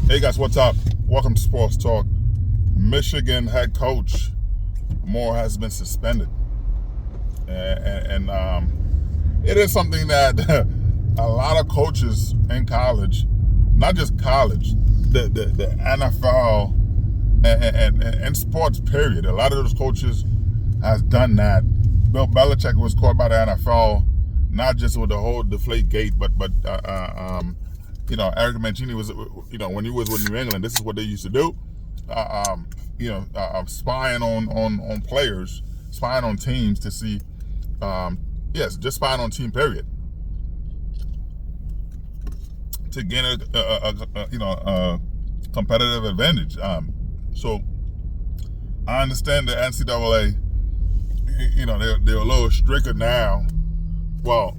Hey guys, what's up? Welcome to Sports Talk. Michigan head coach Moore has been suspended, and it is something that a lot of coaches in college, not just college, the NFL and sports period. A lot of those coaches has done that. Bill Belichick was caught by the NFL, not just with the whole deflate gate, but Eric Mancini was, when he was with New England, this is what they used to do. Spying on players, spying on teams to see, just spying on team period, to gain a competitive advantage. So I understand the NCAA, they're a little stricter now. Well,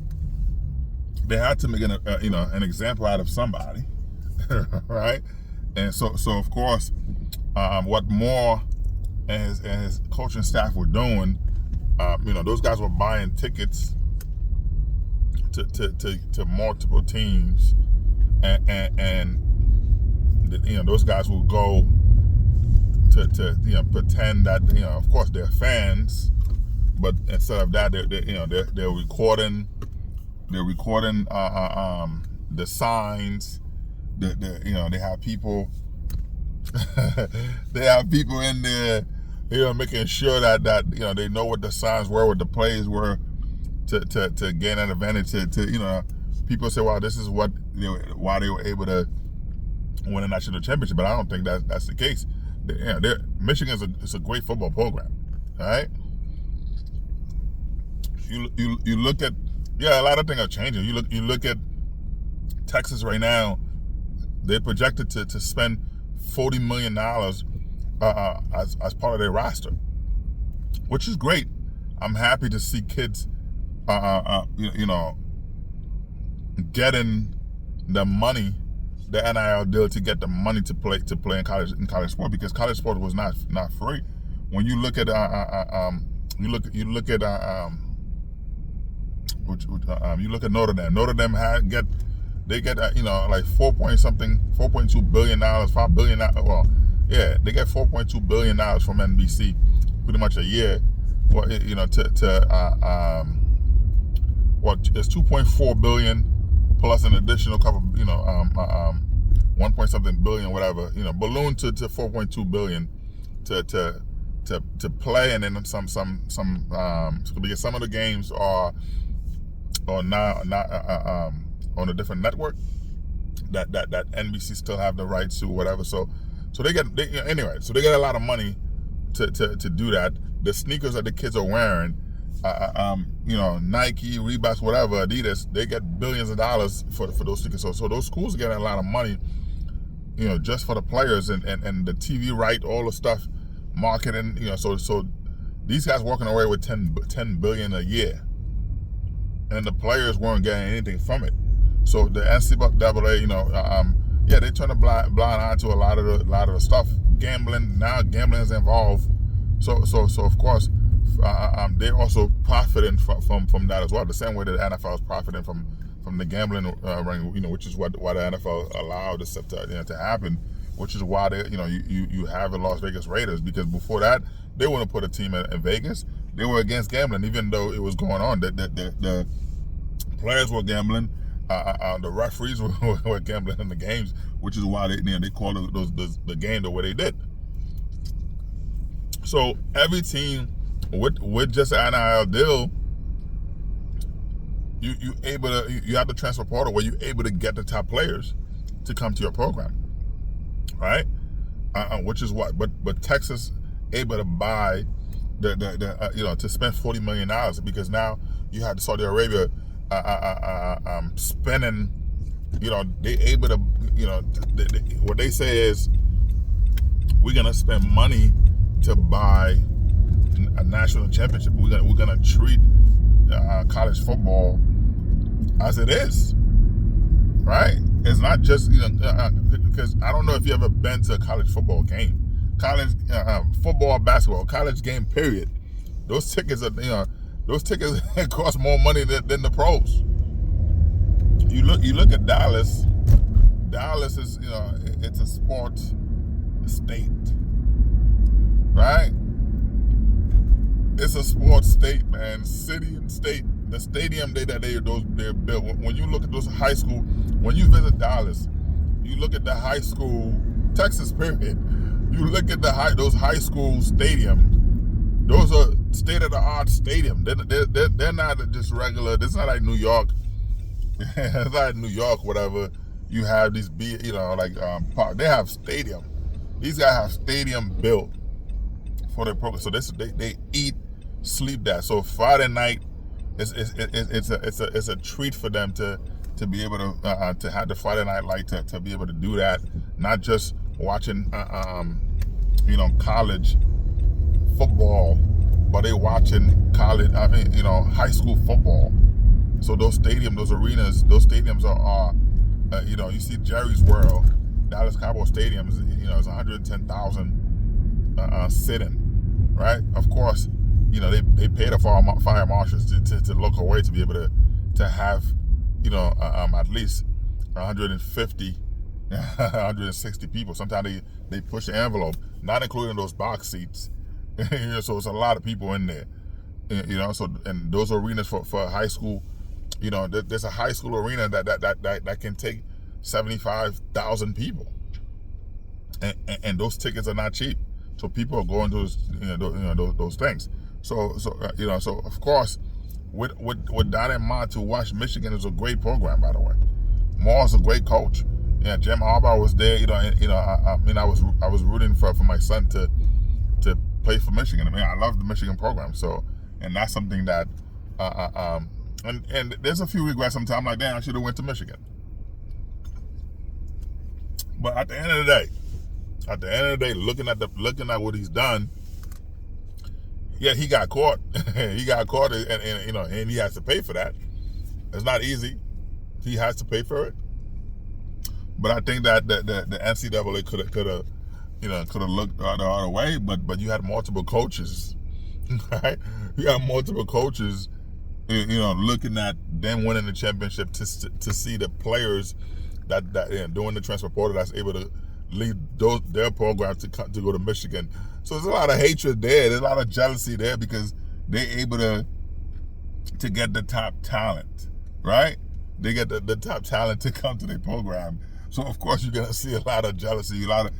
they had to make an example out of somebody, right? And so of course, what Moore and his coaching staff were doing, those guys were buying tickets to multiple teams, and those guys will go to pretend that of course they're fans, but instead of that, they're recording. They're recording the signs. They have people. They have people in there, making sure that they know what the signs were, what the plays were, to gain an advantage. People say, "Well, this is why they were able to win a national championship." But I don't think that's the case. Michigan is a great football program. All right. You look at. Yeah, a lot of things are changing. You look at Texas right now. They're projected to spend $40 million as part of their roster, which is great. I'm happy to see kids, getting the money, the NIL deal, to get the money to play in college sport, because college sport was not free. When you look at you look at Notre Dame. Notre Dame get like $4.2 billion, $5 billion. Well, yeah, they get $4.2 billion from NBC, pretty much a year. Well, it's $2.4 billion plus an additional couple, 1 point something billion, whatever, balloon to $4.2 billion to play, and then some because some of the games are not on a different network that NBC still have the rights to, whatever. So they get a lot of money to do that. The sneakers that the kids are wearing, Nike, Reebok, whatever, Adidas, they get billions of dollars for those sneakers. So those schools are getting a lot of money, just for the players and the TV right, all the stuff, marketing, so these guys walking away with $10 billion a year. And the players weren't getting anything from it. So the NCAA, they turn a blind eye to a lot of the stuff. Gambling is involved. So of course, they're also profiting from that as well. The same way that the NFL is profiting from the gambling ring, which is why the NFL allowed this stuff to happen. Which is why you have the Las Vegas Raiders, because before that they wouldn't put a team in Vegas. They were against gambling, even though it was going on. The players were gambling. The referees were gambling in the games, which is why they called the game the way they did. So every team with just an NIL deal, you have the transfer portal where you're able to get the top players to come to your program, right? Which is what, but Texas able to buy to spend $40 million, because now you have Saudi Arabia spending, they able to, what they say is, we're gonna spend money to buy a national championship. We're gonna treat college football as it is, right? It's not just because I don't know if you ever been to a college football game. College football, basketball, college game, period. Those tickets cost more money than the pros. You look at Dallas Dallas is, it's a sports state, right? It's a sports state, man. City and state. The stadium they're built. When you look at those high school, when you visit Dallas, you look at the high school, Texas period. You look at those high school stadiums. Those are state of the art stadium. They're not just regular. This is not like New York. It's not like New York, whatever. You have these park. They have stadium. These guys have stadium built for their program. So they eat, sleep that. So Friday night, it's a treat for them to be able to have the Friday night light to be able to do that. Not just watching college football, but they watching high school football. So those stadiums, those arenas, those stadiums are you see Jerry's World, Dallas Cowboy Stadiums, it's 110,000 sitting, right? Of course, they pay the fire marshals to look away to be able to have, at least 150, 160 people. Sometimes they push the envelope, not including those box seats. So it's a lot of people in there, So and those arenas for high school, there's a high school arena that can take 75,000 people, and those tickets are not cheap. So people are going to those things. So of course, with that in mind, to watch Michigan is a great program, by the way. Moore's a great coach. Yeah, Jim Harbaugh was there. I was rooting for my son to play for Michigan. I love the Michigan program. So, and that's something that and there's a few regrets sometimes. I'm like, damn, I should have went to Michigan. But at the end of the day, looking at what he's done, yeah, he got caught. He got caught, and he has to pay for that. It's not easy. He has to pay for it. But I think that the NCAA could have looked the other way. But you had multiple coaches, right? You had multiple coaches, looking at them winning the championship to see the players that doing the transfer portal that's able to lead their programs to go to Michigan. So there's a lot of hatred there. There's a lot of jealousy there because they're able to get the top talent, right? They get the top talent to come to their program. So of course you're gonna see a lot of jealousy, a lot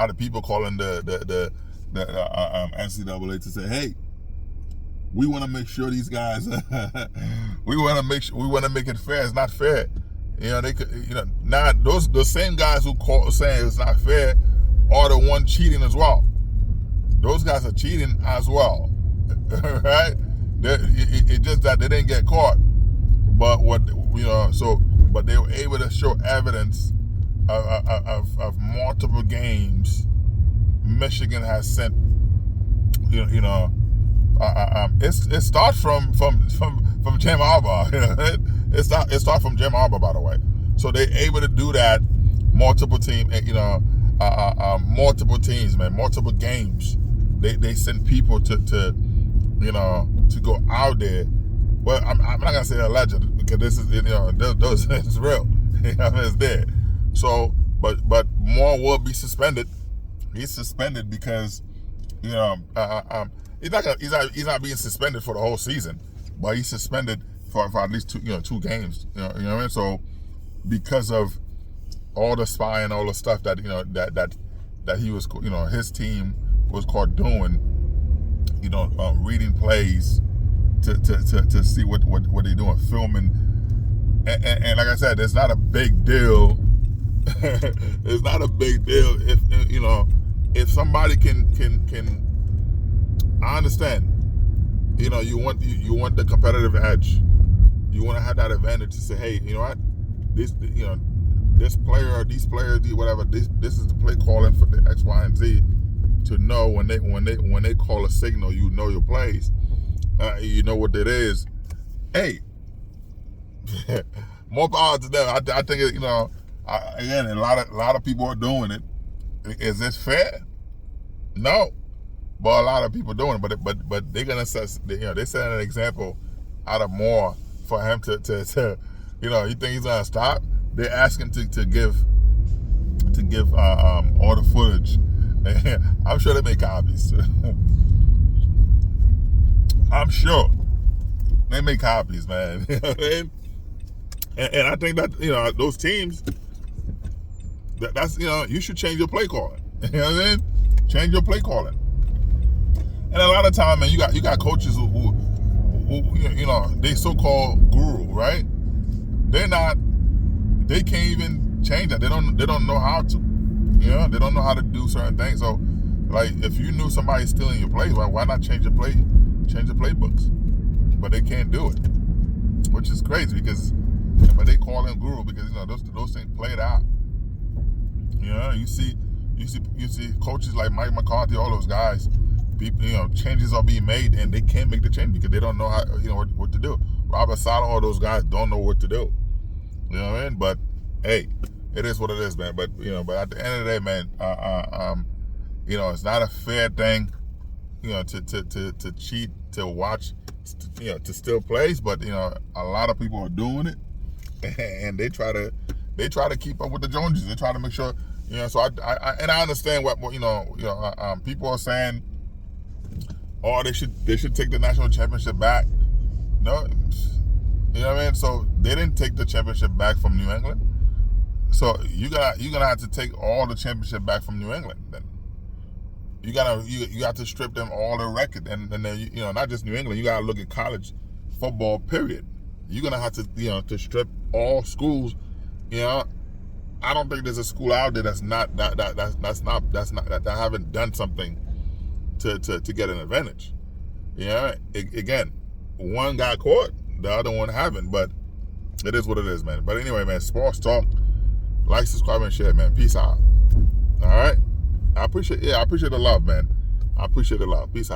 of people calling the NCAA to say, hey, we want to make sure these guys, we want to make it fair. It's not fair. They could, now the same guys who saying it's not fair are the one cheating as well. Those guys are cheating as well, right? It's just that they didn't get caught, but but they were able to show evidence of multiple games Michigan has sent. It starts from Jim Harbaugh. It starts from Jim Harbaugh, by the way. So they're able to do that multiple teams, man, multiple games. They send people to go out there. Well, I'm not gonna say alleged because this is those it's real. It's there. So, but Moore will be suspended. He's suspended because he's not being suspended for the whole season, but he's suspended for at least two games. You know what I mean? So because of all the spying, all the stuff that that he was his team was caught doing, reading plays to see what they're doing, filming, and like I said, it's not a big deal. It's not a big deal if somebody can. I understand. You want the competitive edge. You want to have that advantage to say, hey, you know what, this player or these players, whatever, this is the play calling for the X, Y, and Z. To know when they call a signal, your plays. You know what it is. Hey, more power to them. I think again, a lot of people are doing it. Is this fair? No, but a lot of people doing it. But they're gonna set they set an example out of Moore for him to you think he's gonna stop? They ask him to give to give all the footage. I'm sure they make copies. I'm sure they make copies, man. And I think that, those teams, that's, you should change your play calling. You know what I mean? Change your play calling. And a lot of time, man, you got coaches who they so-called guru, right? They can't even change that. They don't know how to. They don't know how to do certain things. So, like, if you knew somebody stealing your plays, why not change the playbooks? But they can't do it, which is crazy but they call him guru because those things played out. You see coaches like Mike McCarthy, all those guys. Changes are being made and they can't make the change because they don't know how what to do. Robert Saleh, all those guys don't know what to do. You know what I mean? But hey, it is what it is, man. But but at the end of the day, man, it's not a fair thing, to cheat, to watch, to steal plays. But a lot of people are doing it, and they try to keep up with the Joneses. They try to make sure, So I understand what people are saying. Oh, they should take the national championship back. No, you know what I mean. So they didn't take the championship back from New England. So you're gonna have to take all the championship back from New England. Then you got to strip them all the record, and then not just New England. You gotta look at college football. Period. You're gonna have to to strip all schools. I don't think there's a school out there that haven't done something to get an advantage. Again, one got caught, the other one haven't, but it is what it is, man. But anyway, man, sports talk. Like, subscribe, and share, man. Peace out. All right. I appreciate the love, man. I appreciate the love. Peace out.